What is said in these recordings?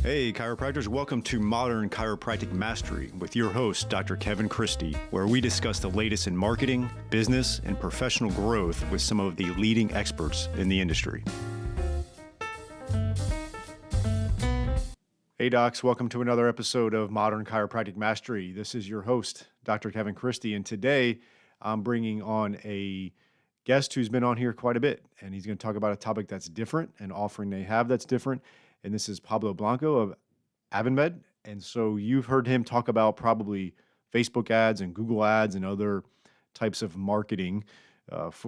Hey, chiropractors, welcome to Modern Chiropractic Mastery with your host, Dr. Kevin Christie, where we discuss the latest in marketing, business, and professional growth with some of the leading experts in the industry. Hey, docs, welcome to another episode of Modern Chiropractic Mastery. This is your host, Dr. Kevin Christie, and today I'm bringing on a guest who's been on here quite a bit, and he's going to talk about a topic that's different, an offering they have that's different. And this is Pablo Blanco of Avanmed. And so you've heard him talk about probably Facebook ads and Google ads and other types of marketing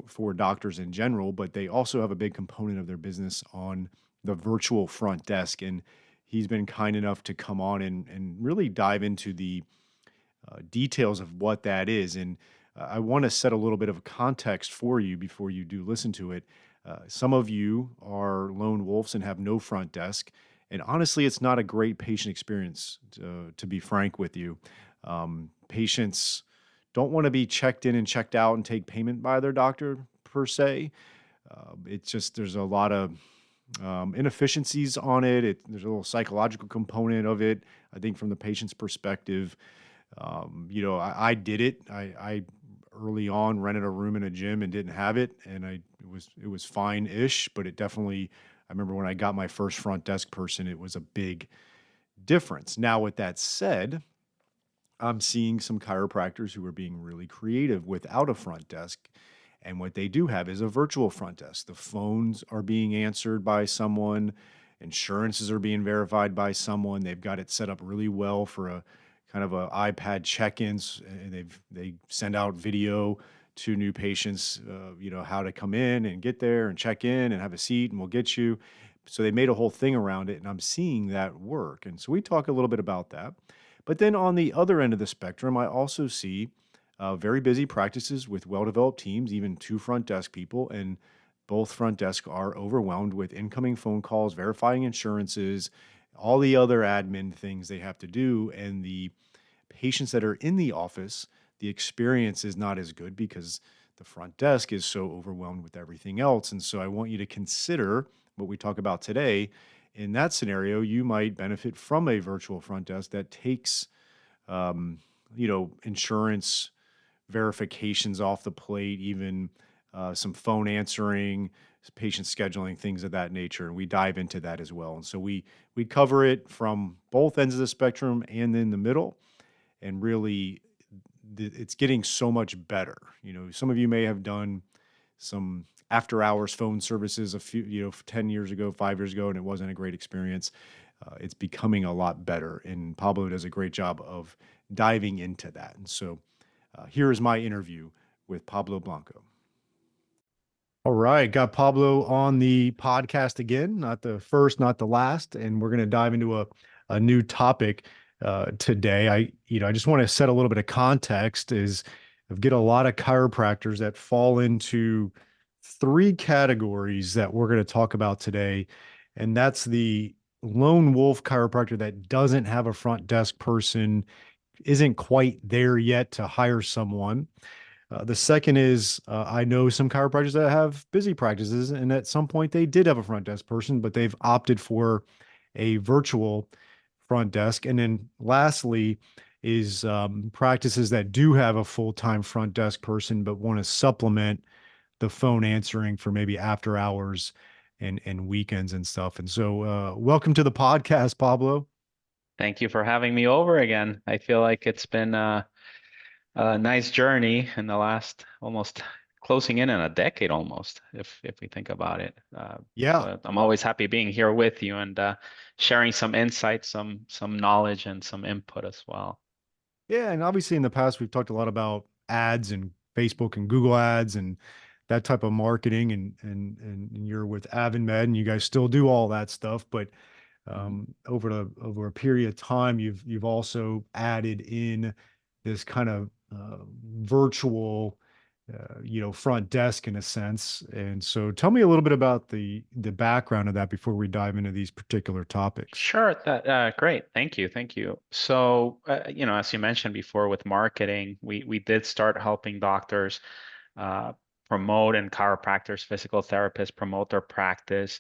for doctors in general, but they also have a big component of their business on the virtual front desk. And he's been kind enough to come on and really dive into the details of what that is. And I want to set a little bit of a context for you before you do listen to it. Some of you are lone wolves and have no front desk. And honestly, it's not a great patient experience, to be frank with you. Patients don't want to be checked in and checked out and take payment by their doctor per se. It's just, there's a lot of inefficiencies on it. There's a little psychological component of it, I think, from the patient's perspective. I did it. I early on rented a room in a gym and didn't have it, and it was fine-ish, but it definitely, I remember when I got my first front desk person, it was a big difference. Now, with that said, I'm seeing some chiropractors who are being really creative without a front desk, and what they do have is a virtual front desk. The phones are being answered by someone, insurances are being verified by someone. They've got it set up really well for a kind of a iPad check-ins, and they send out video to new patients, how to come in and get there and check in and have a seat and we'll get you. So they made a whole thing around it, and I'm seeing that work. And so we talk a little bit about that. But then on the other end of the spectrum, I also see very busy practices with well-developed teams, even 2 front desk people, and both front desk are overwhelmed with incoming phone calls, verifying insurances, all the other admin things they have to do. And the patients that are in the office, the experience is not as good because the front desk is so overwhelmed with everything else. And so I want you to consider what we talk about today. In that scenario, you might benefit from a virtual front desk that takes, insurance verifications off the plate, even some phone answering, patient scheduling, things of that nature. And we dive into that as well. And so we cover it from both ends of the spectrum and in the middle. And really, it's getting so much better. Some of you may have done some after hours phone services a few, 10 years ago, 5 years ago, and it wasn't a great experience. It's becoming a lot better. And Pablo does a great job of diving into that. And so here is my interview with Pablo Blanco. All right, got Pablo on the podcast again, not the first, not the last, and we're going to dive into a new topic today. I just want to set a little bit of context. I get a lot of chiropractors that fall into 3 categories that we're going to talk about today, and that's the lone wolf chiropractor that doesn't have a front desk person, isn't quite there yet to hire someone. The second is I know some chiropractors that have busy practices, and at some point they did have a front desk person, but they've opted for a virtual front desk. And then lastly is practices that do have a full-time front desk person, but want to supplement the phone answering for maybe after hours and weekends and stuff. And so welcome to the podcast, Pablo. Thank you for having me over again. I feel like it's been a nice journey in the last almost closing in on a decade almost, if we think about it. Yeah. So I'm always happy being here with you and sharing some insights, some knowledge, and some input as well. Yeah, and obviously in the past we've talked a lot about ads and Facebook and Google ads and that type of marketing, and you're with Avanmed and you guys still do all that stuff, but over a period of time you've also added in this kind of virtual front desk in a sense. And so tell me a little bit about the background of that before we dive into these particular topics. Sure, great. Thank you. Thank you. So, as you mentioned before with marketing, we did start helping doctors promote, and chiropractors, physical therapists promote their practice.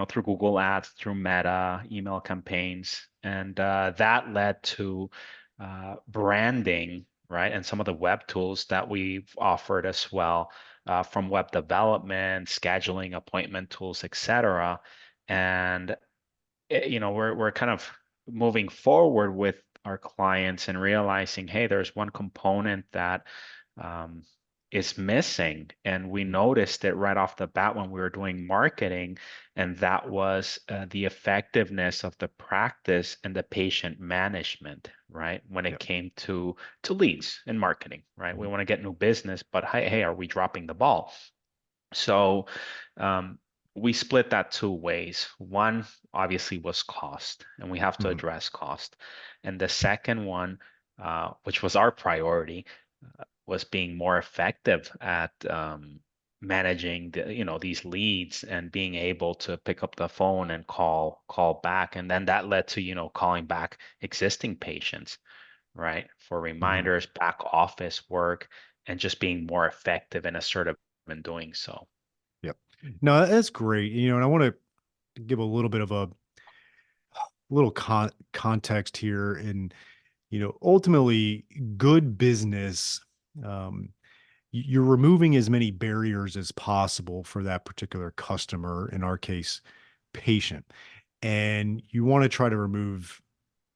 through Google Ads, through Meta, email campaigns, and that led to branding, right? And some of the web tools that we've offered as well, from web development, scheduling, appointment tools, etc. And we're kind of moving forward with our clients and realizing, hey, there's one component that um, is missing. And we noticed it right off the bat when we were doing marketing, and that was the effectiveness of the practice and the patient management, right? When it Yep. came to leads in marketing, right? We Mhm. want to get new business, but hey, are we dropping the ball? So um, we split that two ways. One obviously was cost, and we have to Mhm. address cost. And the second one, which was our priority, was being more effective at managing these leads and being able to pick up the phone and call back. And then that led to calling back existing patients, right? For Mhm. reminders, back office work, and just being more effective and assertive in doing so. Yep. No, that's great. And I want to give a little bit of a little context here. And, ultimately, good business, um, you're removing as many barriers as possible for that particular customer, in our case, patient. And you want to try to remove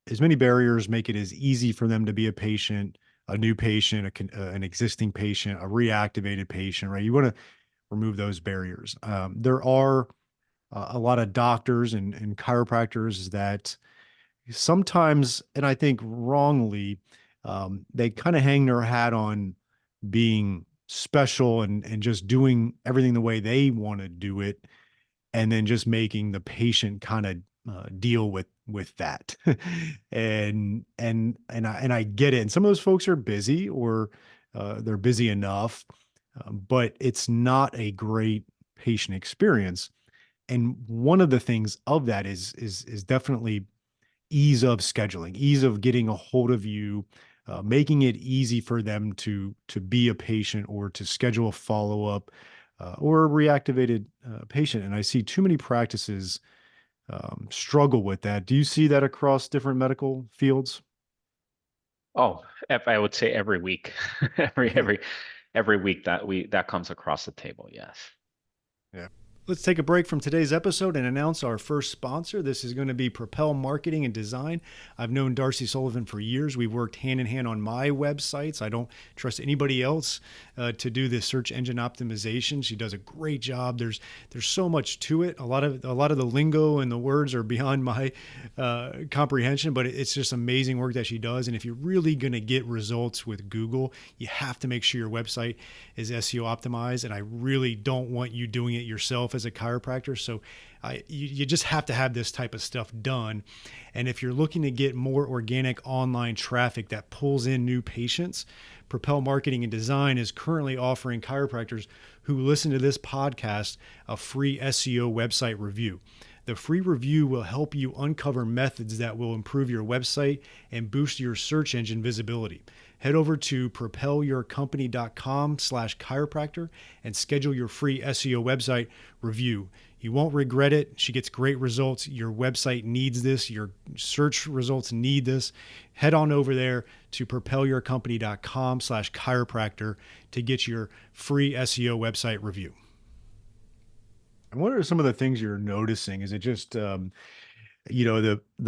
as many barriers, make it as easy for them to be a patient, a new patient, an existing patient, a reactivated patient, right? You want to remove those barriers. There are a lot of doctors and chiropractors that sometimes, and I think wrongly, they kind of hang their hat on being special and just doing everything the way they want to do it, and then just making the patient kind of deal with that. And I get it. And some of those folks are busy, or they're busy enough, but it's not a great patient experience. And one of the things of that is definitely ease of scheduling, ease of getting a hold of you, making it easy for them to be a patient or to schedule a follow up, or a reactivated patient. And I see too many practices struggle with that. Do you see that across different medical fields? Oh, I would say every week, every week that comes across the table. Yes. Yeah. Let's take a break from today's episode and announce our first sponsor. This is going to be Propel Marketing and Design. I've known Darcy Sullivan for years. We've worked hand in hand on my websites. I don't trust anybody else to do the search engine optimization. She does a great job. There's so much to it. A lot of the lingo and the words are beyond my comprehension, but it's just amazing work that she does. And if you're really going to get results with Google, you have to make sure your website is SEO optimized. And I really don't want you doing it yourself as a chiropractor. So you just have to have this type of stuff done. And if you're looking to get more organic online traffic that pulls in new patients, Propel Marketing and Design is currently offering chiropractors who listen to this podcast a free SEO website review. The free review will help you uncover methods that will improve your website and boost your search engine visibility. Head over to propelyourcompany.com/chiropractor and schedule your free SEO website review. You won't regret it. She gets great results. Your website needs this. Your search results need this. Head on over there to propelyourcompany.com/chiropractor to get your free SEO website review. And what are some of the things you're noticing? Is it just the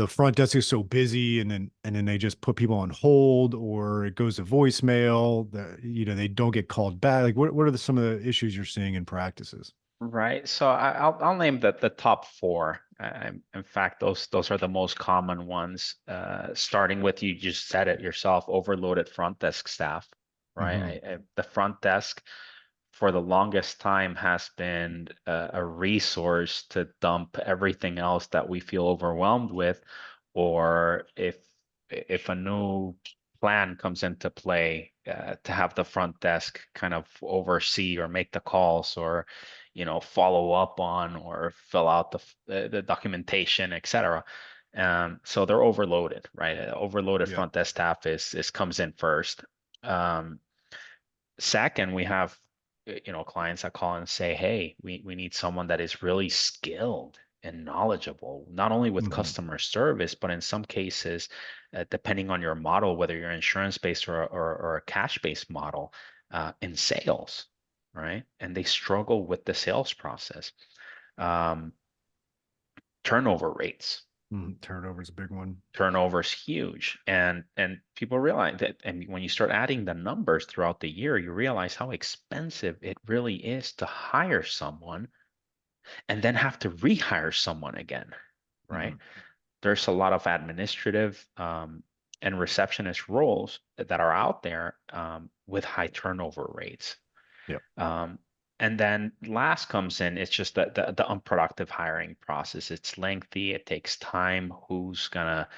front desk is so busy, and then they just put people on hold, or it goes to voicemail, that they don't get called back? Like, what are some of the issues you're seeing in practices? Right. So I'll name the top four. In fact, those are the most common ones. Starting with, you just said it yourself, overloaded front desk staff. Hmm. Right. The front desk for the longest time has been a resource to dump everything else that we feel overwhelmed with, or if a new plan comes into play, to have the front desk kind of oversee or make the calls, or follow up on, or fill out the documentation, etc. So they're overloaded, right? Overloaded Yep. front desk staff is comes in first. Um, Second, we have clients that call and say, hey, we need someone that is really skilled and knowledgeable, not only with Mhm. customer service, but in some cases, depending on your model, whether you're insurance based or a cash based model, in sales, right? And they struggle with the sales process. Um, Turnover rates. Turnover is a big one. Turnover is huge, and people realize that. And when you start adding the numbers throughout the year, you realize how expensive it really is to hire someone and then have to rehire someone again, right? Mhm. There's a lot of administrative and receptionist roles that are out there with high turnover rates. Yep. Um, and then last comes in, it's just the unproductive hiring process. It's lengthy, it takes time. Who's gonna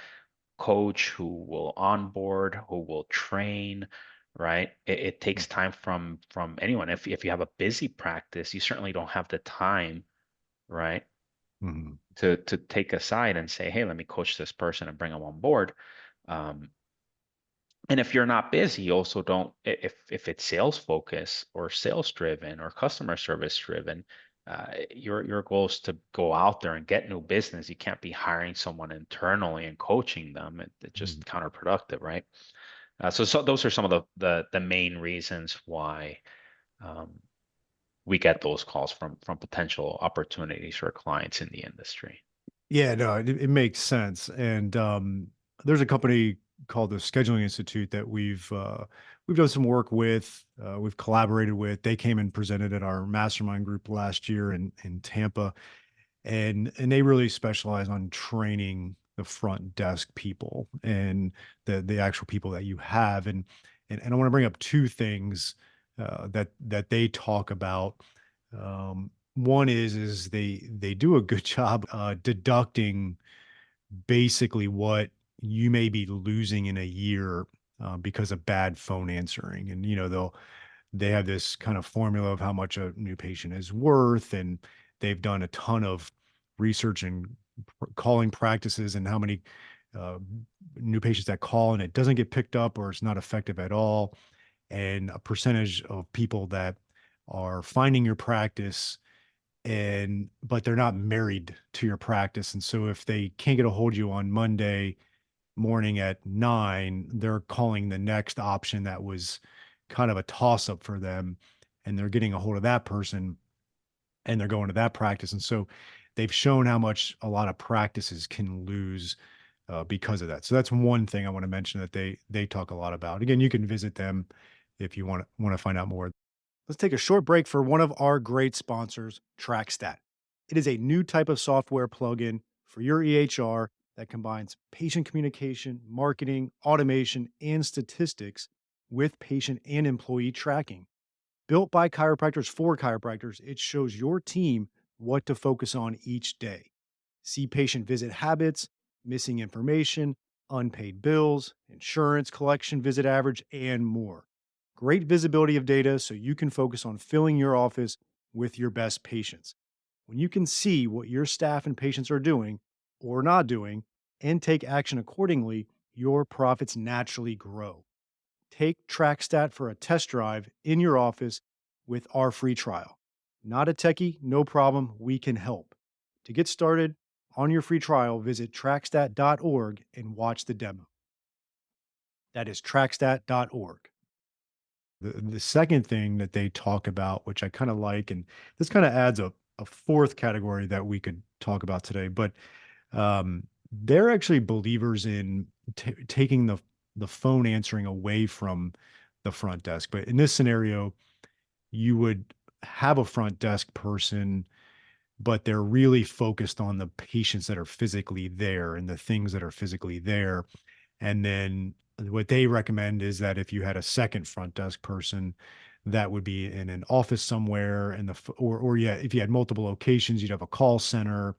coach, who will onboard, who will train, right? It takes Mhm. time from anyone. If you have a busy practice, you certainly don't have the time, right? Mhm. To take aside and say, hey, let me coach this person and bring them on board. Um, and if you're not busy, you also don't, if it's sales focused or sales driven or customer service driven, your goal is to go out there and get new business. You can't be hiring someone internally and coaching them. It's Mhm. just counterproductive, right? So those are some of the main reasons why um, we get those calls from potential opportunities for clients in the industry. Yeah, no, it makes sense. And there's a company called the Scheduling Institute that we've done some work with. We've collaborated with. They came and presented at our mastermind group last year in Tampa, and they really specialize on training the front desk people and the actual people that you have. And I want to bring up two things that they talk about. One is they do a good job deducting basically what you may be losing in a year because of bad phone answering. And they have this kind of formula of how much a new patient is worth, and they've done a ton of research and calling practices and how many uh, new patients that call and it doesn't get picked up or it's not effective at all, and a percentage of people that are finding your practice and but they're not married to your practice. And so if they can't get a hold of you on Monday morning at 9, they're calling the next option that was kind of a toss up for them, and they're getting a hold of that person and they're going to that practice. And so they've shown how much a lot of practices can lose because of that. So that's one thing I want to mention that they talk a lot about. Again, you can visit them if you want to find out more. Let's take a short break for one of our great sponsors, TrackStat. It is a new type of software plugin for your EHR that combines patient communication, marketing, automation, and statistics with patient and employee tracking. Built by chiropractors for chiropractors, it shows your team what to focus on each day. See patient visit habits, missing information, unpaid bills, insurance collection visit average, and more. Great visibility of data so you can focus on filling your office with your best patients. When you can see what your staff and patients are doing or not doing and take action accordingly, your profits naturally grow. Take TrackStat for a test drive in your office with our free trial. Not a techie, no problem, we can help. To get started on your free trial, visit trackstat.org and watch the demo. That is trackstat.org. The second thing that they talk about, which I kind of like, and this kind of adds a fourth category that we could talk about today, but they're actually believers in taking the phone answering away from the front desk. But in this scenario, you would have a front desk person, but they're really focused on the patients that are physically there and the things that are physically there. And then what they recommend is that if you had a second front desk person, that would be in an office somewhere, and or yeah, if you had multiple locations, you'd have a call center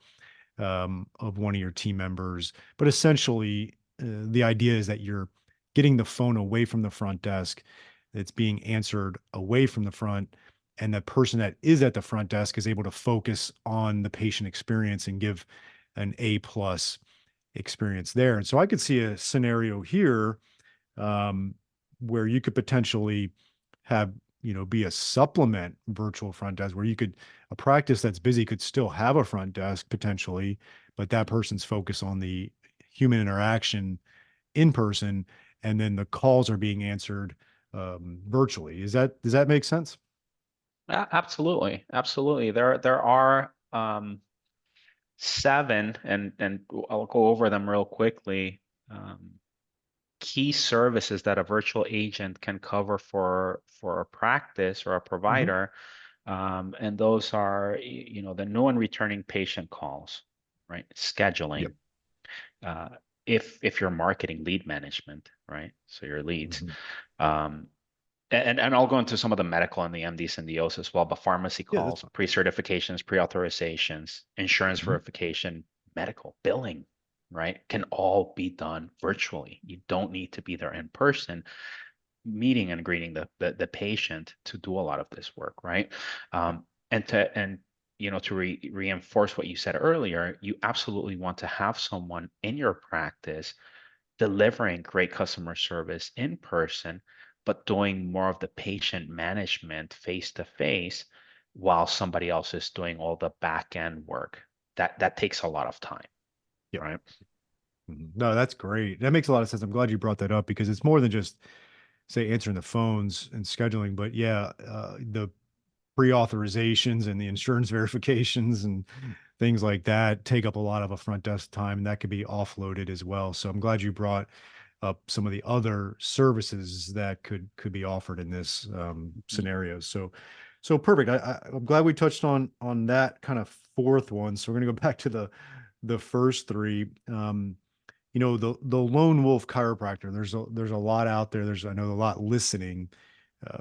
of one of your team members. But essentially, the idea is that you're getting the phone away from the front desk, it's being answered away from the front, and the person that is at the front desk is able to focus on the patient experience and give an A plus experience there. And so I could see a scenario here um, where you could potentially have be a supplement virtual front desk where you could a practice that's busy could still have a front desk potentially, but that person's focus on the human interaction in person, and then the calls are being answered virtually. Does that make sense? Absolutely, absolutely. There are seven, and I'll go over them real quickly. Um, Key services that a virtual agent can cover for a practice or a Hmm. provider, and those are, the new and returning patient calls, right? Scheduling, Yep. uh, if you're marketing lead management, right? So your leads. Hmm. Um, and I'll go into some of the medical and the MDs and the O's as well, but pharmacy Yeah, that's calls, fine. pre-certifications, pre-authorizations, insurance Hmm. verification, medical billing, right? Can all be done virtually. You don't need to be there in person, meeting and greeting the patient to do a lot of this work, right? Yeah. To reinforce what you said earlier, you absolutely want to have someone in your practice delivering great customer service in person, but doing more of the patient management face to face while somebody else is doing all the back end work. That takes a lot of time, Yep. right? Mhm. No, that's great. That makes a lot of sense. I'm glad you brought that up because it's more than just say answering the phones and scheduling, but yeah, the pre-authorizations and the insurance verifications and things like that take up a lot of a front desk time, and that could be offloaded as well. So I'm glad you brought up some of the other services that could be offered in this scenario. So perfect. I'm glad we touched on that kind of fourth one. So we're gonna go back to the first three. The lone wolf chiropractor. There's a lot out there. I know a lot listening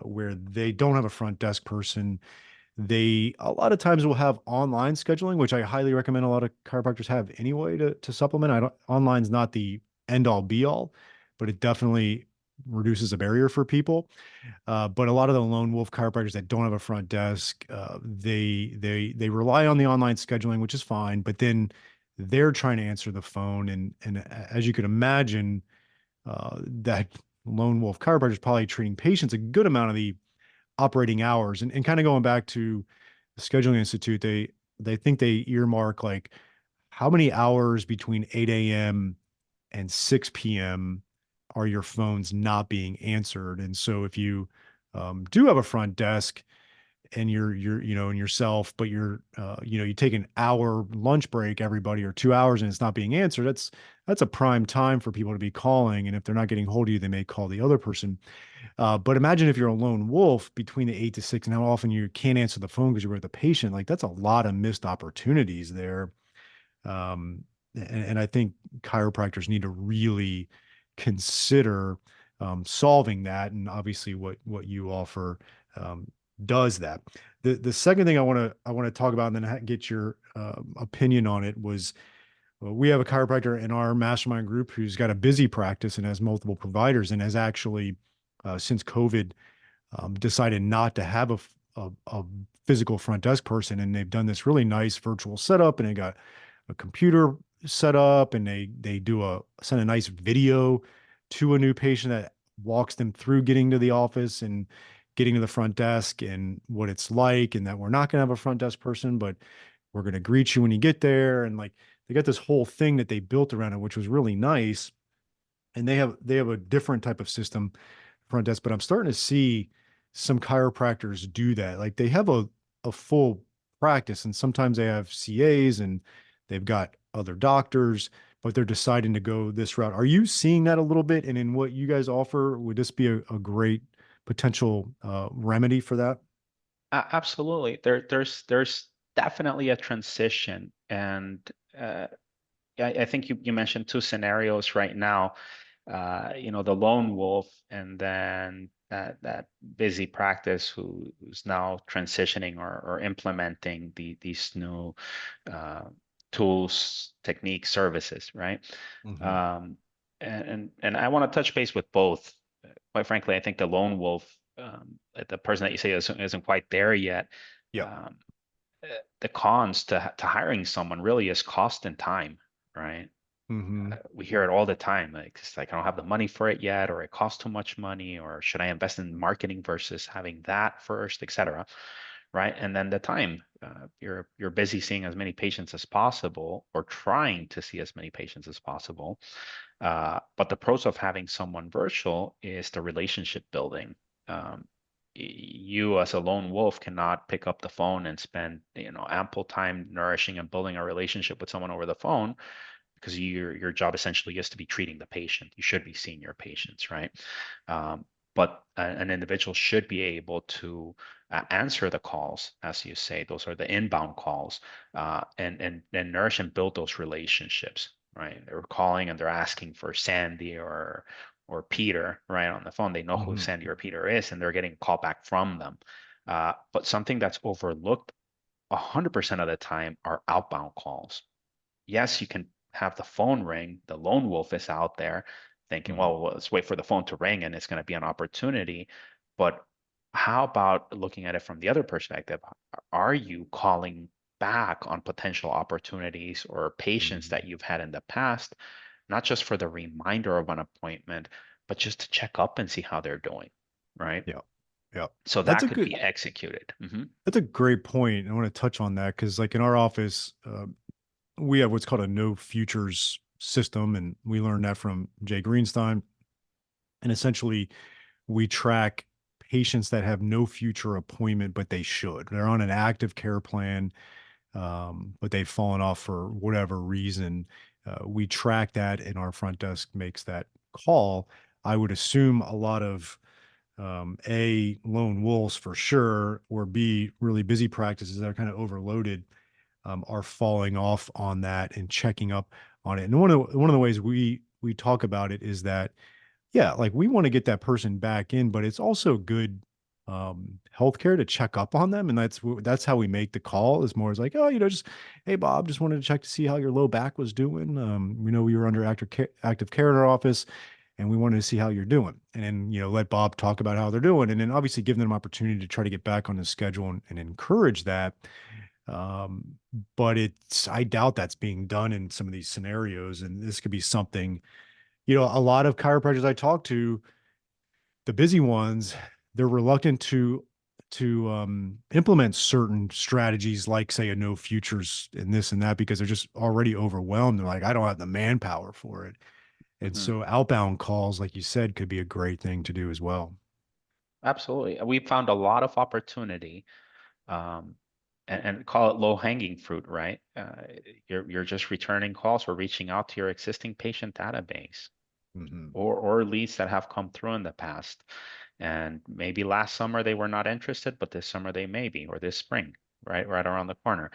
where they don't have a front desk person. They a lot of times will have online scheduling, which I highly recommend a lot of chiropractors have anyway to supplement. I don't Online's not the end all be all, but it definitely reduces a barrier for people. But a lot of the lone wolf chiropractors that don't have a front desk, they rely on the online scheduling, which is fine. But then they're trying to answer the phone, and as you can imagine, that lone wolf chiropractor is probably treating patients a good amount of the operating hours. And kind of going back to the scheduling institute, they think they earmark like how many hours between 8 a.m. and 6 p.m. are your phones not being answered. And so if you do have a front desk and you're and yourself, but you take an hour lunch break, everybody, or 2 hours, and it's not being answered, that's a prime time for people to be calling. And if they're not getting hold of you, they may call the other person. But imagine if you're a lone wolf between the 8 to 6 and how often you can't answer the phone because you're with a patient. Like that's a lot of missed opportunities there. Um, and I think chiropractors need to really consider solving that. And obviously, what you offer um, does that. The second thing I want to talk about and then get your opinion on it was we have a chiropractor in our mastermind group who's got a busy practice and has multiple providers and has actually since COVID decided not to have a physical front desk person, and they've done this really nice virtual setup, and they got a computer set up, and they send a nice video to a new patient that walks them through getting to the office and getting to the front desk and what it's like, and that we're not going to have a front desk person, but we're going to greet you when you get there, and like they got this whole thing that they built around it, which was really nice. And they have a different type of system front desk, but I'm starting to see some chiropractors do that. Like they have a full practice, and sometimes they have CAs and they've got other doctors, but they're deciding to go this route. Are you seeing that a little bit? And in what you guys offer, would this be a great potential remedy for that? Absolutely. There's definitely a transition, and uh, I think you mentioned two scenarios right now. The lone wolf, and then that busy practice who's now transitioning or implementing these new uh, tools, techniques, services, right? Hmm. Um, and I want to touch base with both. Quite frankly, I think the lone wolf, the person that you say isn't quite there yet. Yep. Um, the cons to hiring someone really is cost and time, right? Mhm. We hear it all the time. Like, it's like, I don't have the money for it yet, or it costs too much money, or should I invest in marketing versus having that first, et cetera. Right. And then the time, you're busy seeing as many patients as possible or trying to see as many patients as possible. But the pros of having someone virtual is the relationship building. Um, you as a lone wolf cannot pick up the phone and spend, ample time nourishing and building a relationship with someone over the phone, because your job essentially is to be treating the patient. You should be seeing your patients, right? Um, but an individual should be able to answer the calls, as you say. Those are the inbound calls, and nourish and build those relationships, right? They're calling and they're asking for Sandy or Peter, right, on the phone. They know who Mhm. Sandy or Peter is, and they're getting a call back from them. But something that's overlooked 100% of the time are outbound calls. Yes, you can have the phone ring. The lone wolf is out there thinking, Mhm. well, let's wait for the phone to ring and it's going to be an opportunity. But how about looking at it from the other perspective? Are you calling back on potential opportunities or patients that Mhm. you've had in the past, not just for the reminder of an appointment, but just to check up and see how they're doing, right? Yeah. Yeah. So That's that a could good be executed. that's a great point. I want to touch on that because, like in our office, we have what's called a no futures system, and we learned that from Jay Greenstein. And essentially, we track patients that have no future appointment, but they should. They're on an active care plan, but they've fallen off for whatever reason. We track that, and our front desk makes that call. I would assume a lot of A, lone wolves for sure, or B, really busy practices that are kind of overloaded are falling off on that and checking up on it. And one of the ways we talk about it is that yeah, like we want to get that person back in, but it's also good healthcare to check up on them, and that's how we make the call. Is more as like, oh, just hey Bob, just wanted to check to see how your low back was doing. We know you were under active care in our office, and we wanted to see how you're doing. And then let Bob talk about how they're doing, and then obviously give them an opportunity to try to get back on the schedule and encourage that. Um, but I doubt that's being done in some of these scenarios, and this could be something a lot of chiropractors I talk to, the busy ones, they're reluctant to implement certain strategies like say a no futures and this and that because they're just already overwhelmed. They're like, I don't have the manpower for it. And hmm so outbound calls, like you said, could be a great thing to do as well. Absolutely. We found a lot of opportunity, um, and call it low hanging fruit, right? You're just returning calls or reaching out to your existing patient database, Hmm. or leads that have come through in the past. And maybe last summer they were not interested, but this summer they may be, or this spring, right around the corner.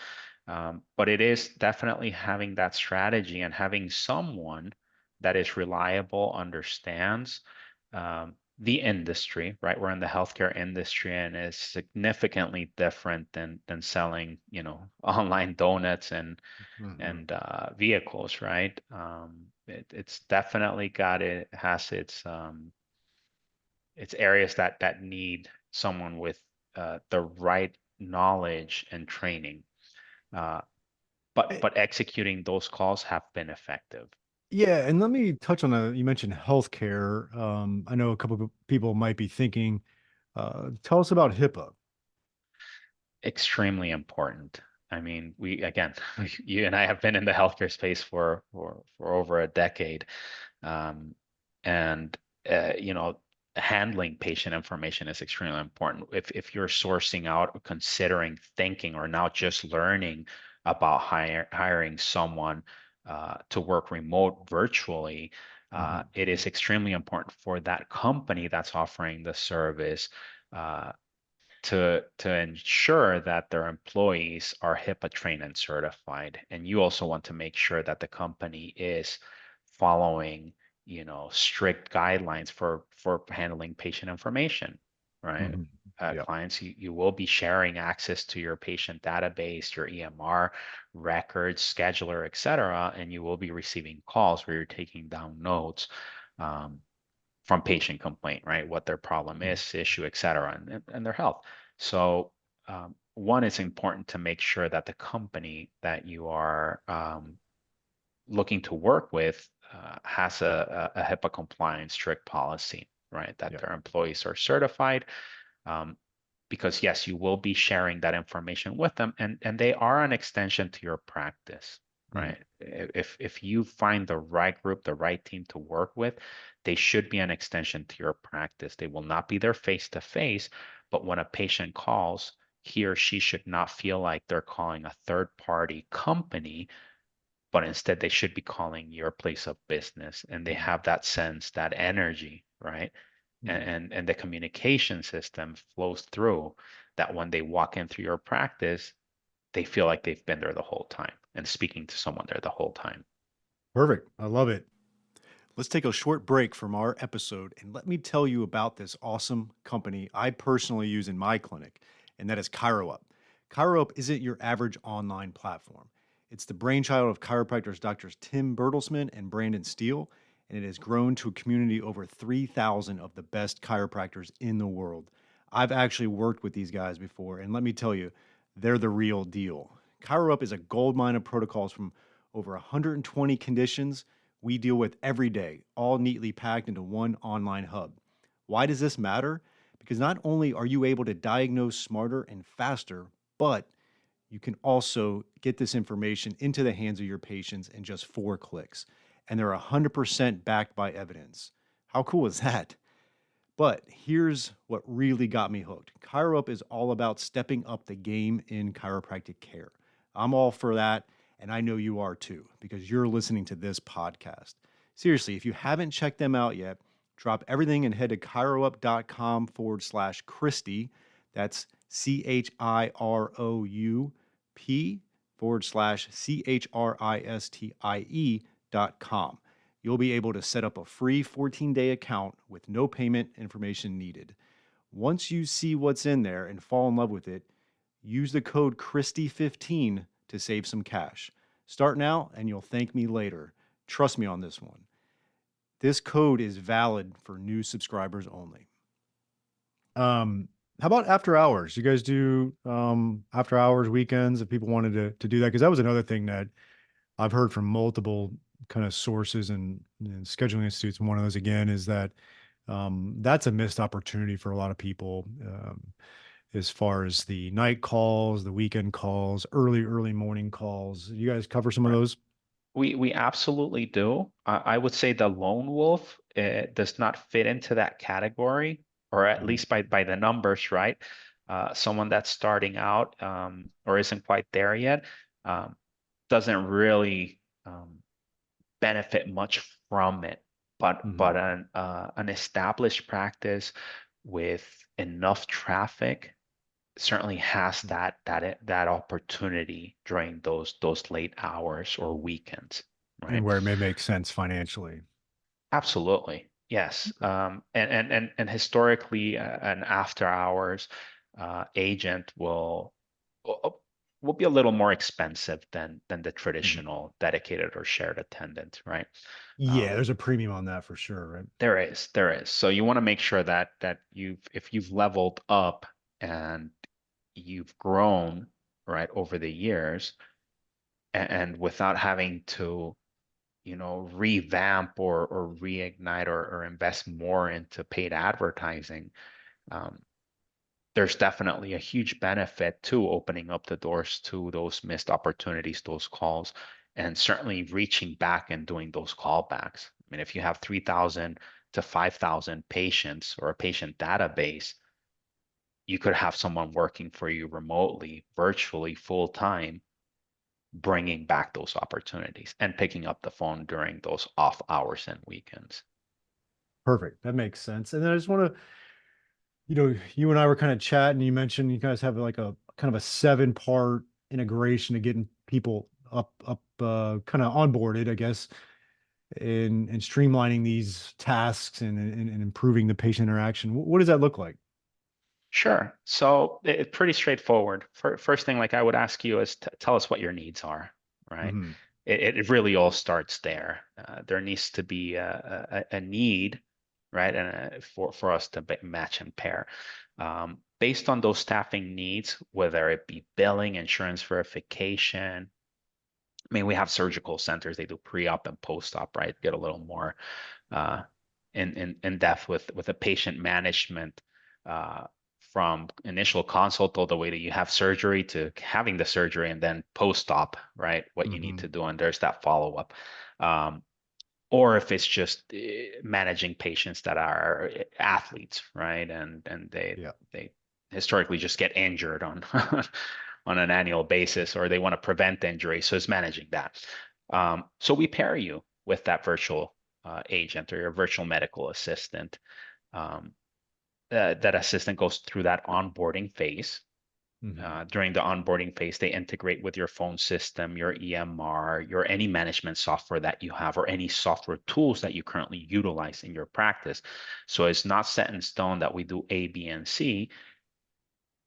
But it is definitely having that strategy and having someone that is reliable, understands the industry, right? We're in the healthcare industry, and it's significantly different than selling, online donuts Hmm. and vehicles, right? It's definitely has its areas that need someone with the right knowledge and training. Uh, but executing those calls have been effective. Yeah, and let me touch on you mentioned healthcare. I know a couple of people might be thinking, tell us about HIPAA. Extremely important. I mean, we again, you and I have been in the healthcare space for over a decade. Um, and you know, handling patient information is extremely important. If you're sourcing out or considering thinking or now just learning about hiring someone to work remote virtually, Hmm. it is extremely important for that company that's offering the service uh, to ensure that their employees are HIPAA trained and certified. And you also want to make sure that the company is following, strict guidelines for handling patient information, right? Hmm. Yeah. Clients, you will be sharing access to your patient database, your EMR records, scheduler, et cetera, and you will be receiving calls where you're taking down notes. Um, from patient complaint, right? What their problem Mhm. is, issue, et cetera, and their health. So, one, it's important to make sure that the company that you are looking to work with has a HIPAA compliant strict policy, right? That Yeah. their employees are certified. Um, because yes, you will be sharing that information with them, and they are an extension to your practice, Mhm. right? If you find the right group, the right team to work with, they should be an extension to your practice. They will not be there face to face, but when a patient calls, he or she should not feel like they're calling a third party company, but instead they should be calling your place of business, and they Mhm. have that sense, that energy, right? and, Mhm. and the communication system flows through that when they walk in through your practice, they feel like they've been there the whole time and speaking to someone there the whole time. Perfect. I love it. Let's take a short break from our episode and let me tell you about this awesome company I personally use in my clinic, and that is ChiroUp. ChiroUp isn't your average online platform. It's the brainchild of chiropractors Doctors Tim Bertelsmann and Brandon Steele, and it has grown to a community over 3,000 of the best chiropractors in the world. I've actually worked with these guys before, and let me tell you, they're the real deal. ChiroUp is a gold mine of protocols from over 120 conditions we deal with every day, all neatly packed into one online hub. Why does this matter? Because not only are you able to diagnose smarter and faster, but you can also get this information into the hands of your patients in just 4 clicks. And they're 100% backed by evidence. How cool is that? But here's what really got me hooked. ChiroUp is all about stepping up the game in chiropractic care. I'm all for that, and I know you are too, because you're listening to this podcast. Seriously, if you haven't checked them out yet, drop everything and head to chiroup.com/Christy. That's CHIROUP /CHRISTIE.com. You'll be able to set up a free 14-day account with no payment information needed. Once you see what's in there and fall in love with it, use the code Christy15 to save some cash. Start now and you'll thank me later. Trust me on this one. This code is valid for new subscribers only. How about after hours? You guys do after hours weekends if people wanted to do that? Because that was another thing that I've heard from multiple kind of sources and scheduling institutes. And one of those again is that that's a missed opportunity for a lot of people as far as the night calls, the weekend calls, early morning calls. You guys cover some of Right. those? We absolutely do. I would say the lone wolf does not fit into that category, or at Mhm. least by the numbers, right? Someone that's starting out or isn't quite there yet um, doesn't really benefit much from it. But Mhm. an established practice with enough traffic certainly has that opportunity during those late hours or weekends, And right? where it may make sense financially. Absolutely, yes. Okay. And historically, an after hours agent will be a little more expensive than the Mhm. traditional dedicated or shared attendant, right? Yeah, Um, there's a premium on that for sure, right? there is. So you want to make sure that if you've leveled up and you've grown, right, over the years, and without having to, revamp or reignite or invest more into paid advertising, um, there's definitely a huge benefit to opening up the doors to those missed opportunities, those calls, and certainly reaching back and doing those callbacks. I mean, if you have 3,000 to 5,000 patients or a patient database, you could have someone working for you remotely, virtually, full time, bringing back those opportunities and picking up the phone during those off hours and weekends. Perfect. That makes sense. And then I just want to, you and I were kind of chatting. You mentioned you guys have like a kind of a 7-part integration to getting people up, kind of onboarded, I guess, in streamlining these tasks and improving the patient interaction. What does that look like? Sure. So it's pretty straightforward. First thing, like I would ask you is tell us what your needs are, right? Hmm. It really all starts there. There needs to be a need, right? And for us to match and pair. Based on those staffing needs, whether it be billing, insurance verification, I mean, we have surgical centers, they do pre-op and post-op, right? Get a little more uh, in depth with the patient management uh, from initial consult all the way to you have surgery to having the surgery and then post-op, right? What you need Hmm. to do, and there's that follow-up. Um, or if it's just managing patients that are athletes, right? And Yeah. they historically just get injured on on an annual basis, or they want to prevent injury, so it's managing that. So we pair you with that virtual agent or your virtual medical assistant. Um, that assistant goes through that onboarding phase. Hmm. During the onboarding phase, they integrate with your phone system, your EMR, your any management software that you have, or any software tools that you currently utilize in your practice. So it's not set in stone that we do A, B, and C.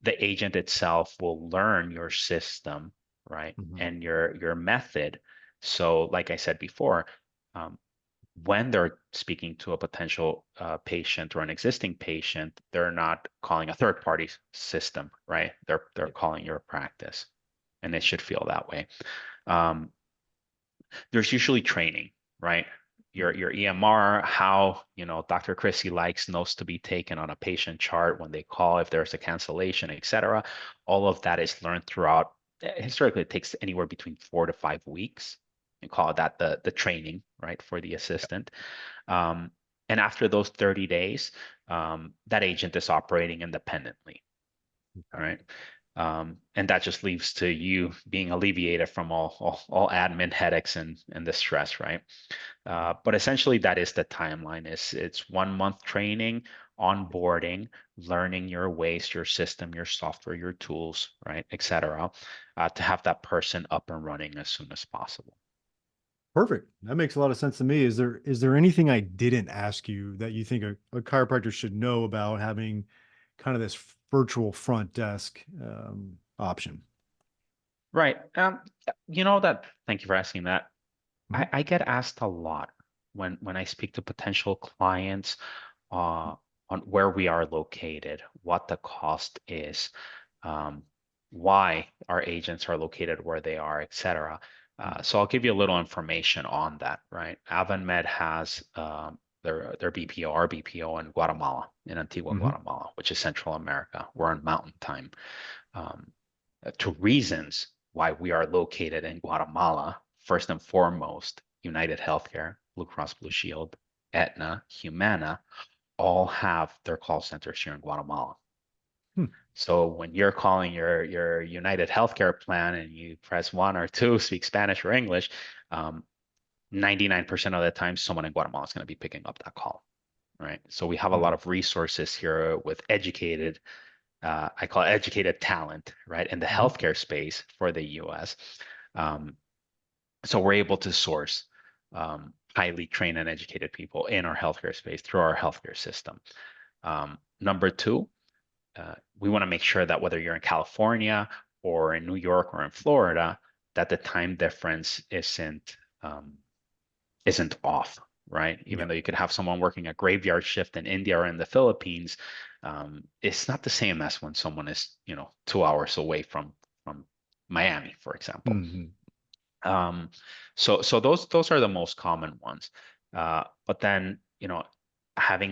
The agent itself will learn your system, right, Hmm. and your method. So, like I said before, um, when they're speaking to a potential patient or an existing patient, they're not calling a third party system, right? They're Yeah. calling your practice, and it should feel that way. Um, there's usually training, right? Mhm. Your EMR, how Dr. Chrissy likes notes to be taken on a patient chart when they call, if there's a cancellation, etc. All of that is learned throughout. Historically, it takes anywhere between 4 to 5 weeks. You call that the training, right, for the assistant. Um, and after those 30 days, that agent is operating independently, Okay. right? And that just leaves to you being alleviated from all admin headaches and the stress, right? But essentially, that is the timeline. It's 1 month training, onboarding, learning your ways, your system, your software, your tools, right, et cetera, to have that person up and running as soon as possible. Perfect. That makes a lot of sense to me. Is there anything I didn't ask you that you think a chiropractor should know about having kind of this virtual front desk option? Right. You know that. Thank you for asking that. Mhm. I get asked a lot when I speak to potential clients uh, on where we are located, what the cost is, um, why our agents are located where they are, et cetera. Mhm. So I'll give you a little information on that, right? Avanmed has their BPO, our BPO in Guatemala, in Antigua, Mhm. Guatemala, which is Central America. We're on Mountain Time. Um, to reasons why we are located in Guatemala, first and foremost, United Healthcare, Blue Cross Blue Shield, Aetna, Humana, all have their call centers here in Guatemala. Hmm. So when you're calling your United Healthcare plan and you press one or two, speak Spanish or English, 99% of the time, someone in Guatemala is going to be picking up that call, right? So we have a lot Mhm. of resources here with educated, I call it educated talent, right, in the Mhm. healthcare space for the US. Um, so we're able to source highly trained and educated people in our healthcare space through our healthcare system. Number two, we want to make sure that whether you're in California or in New York or in Florida, that the time difference isn't off, right? Yeah. Even though you could have someone working a graveyard shift in India or in the Philippines, it's not the same as when someone is, 2 hours away from Miami, for example. Mhm. Um, so those are the most common ones. But then, having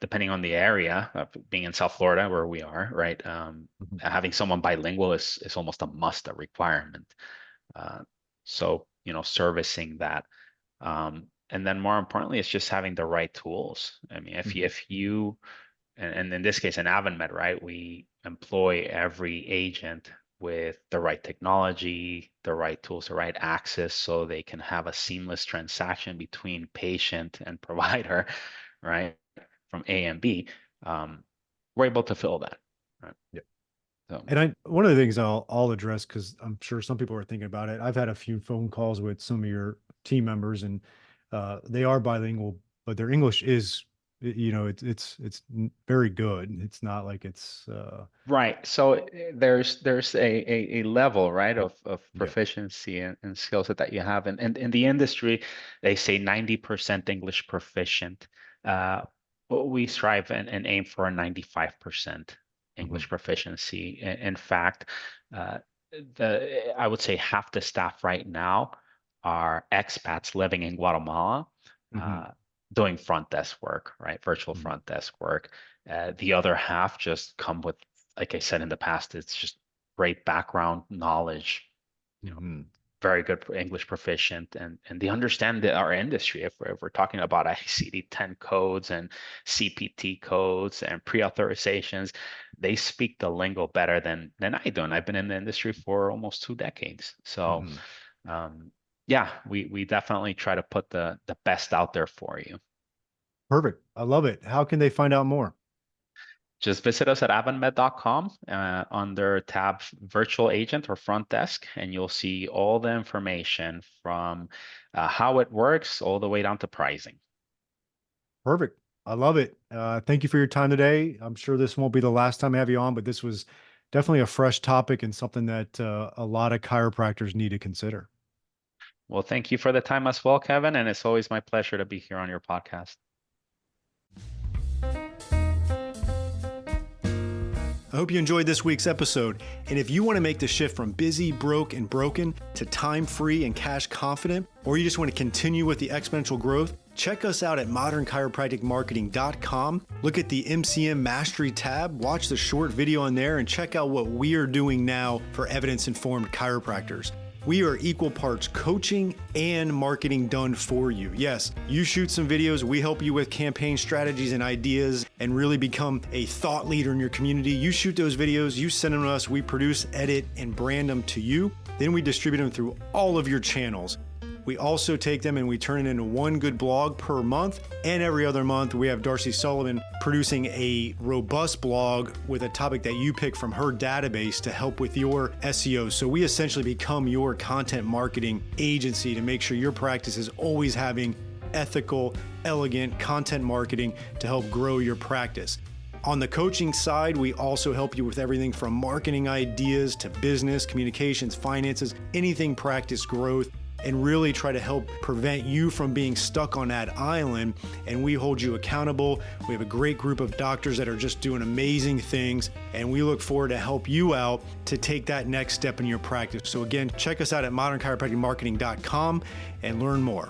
depending on the area, being in South Florida where we are, right? Mhm. Having someone bilingual is almost a must, a requirement. Uh, so, servicing that. And then more importantly, it's just having the right tools. I mean, Mhm. if you and in this case, in AvanMed, right, we employ every agent with the right technology, the right tools, the right access, so they can have a seamless transaction between patient and provider, right, from A and B. Um, we're able to fill that, right? Yeah. So, And one of the things I'll address, because I'm sure some people are thinking about it. I've had a few phone calls with some of your team members, and they are bilingual, but their English is, it's very good. It's not like it's right. So there's a level, right, of yeah. proficiency and skill set that you have. And in the industry, they say 90% English proficient. Uh, we strive and aim for a 95% Mhm. English proficiency. In fact, I would say half the staff right now are expats living in Guatemala, Hmm. uh, doing front desk work, right? Virtual Hmm. front desk work. The other half just come with, like I said in the past, it's just great background knowledge, you know, Hmm. very good English proficient, and they understand our industry. If we're talking about ICD-10 codes and CPT codes and pre-authorizations, they speak the lingo better than I do. And I've been in the industry for almost 2 decades. So Hmm. um, yeah, we definitely try to put the best out there for you. Perfect. I love it. How can they find out more? Just visit us at avanmed.com under tab virtual agent or front desk, and you'll see all the information from how it works all the way down to pricing. Perfect. I love it. Thank you for your time today. I'm sure this won't be the last time I have you on, but this was definitely a fresh topic and something that a lot of chiropractors need to consider. Well, thank you for the time as well, Kevin, and it's always my pleasure to be here on your podcast. I hope you enjoyed this week's episode. And if you want to make the shift from busy, broke, and broken to time free and cash confident, or you just want to continue with the exponential growth, check us out at modernchiropracticmarketing.com. Look at the MCM Mastery tab, watch the short video on there, and check out what we are doing now for evidence informed chiropractors. We are equal parts coaching and marketing done for you. Yes, you shoot some videos, we help you with campaign strategies and ideas and really become a thought leader in your community. You shoot those videos, you send them to us, we produce, edit, and brand them to you. Then we distribute them through all of your channels. We also take them and we turn it into one good blog per month. And every other month, we have Darcy Sullivan producing a robust blog with a topic that you pick from her database to help with your SEO. So we essentially become your content marketing agency to make sure your practice is always having ethical, elegant content marketing to help grow your practice. On the coaching side, we also help you with everything from marketing ideas to business, communications, finances, anything practice growth, and really try to help prevent you from being stuck on that island. And we hold you accountable. We have a great group of doctors that are just doing amazing things, and we look forward to help you out to take that next step in your practice. So again, check us out at modernchiropracticmarketing.com and learn more.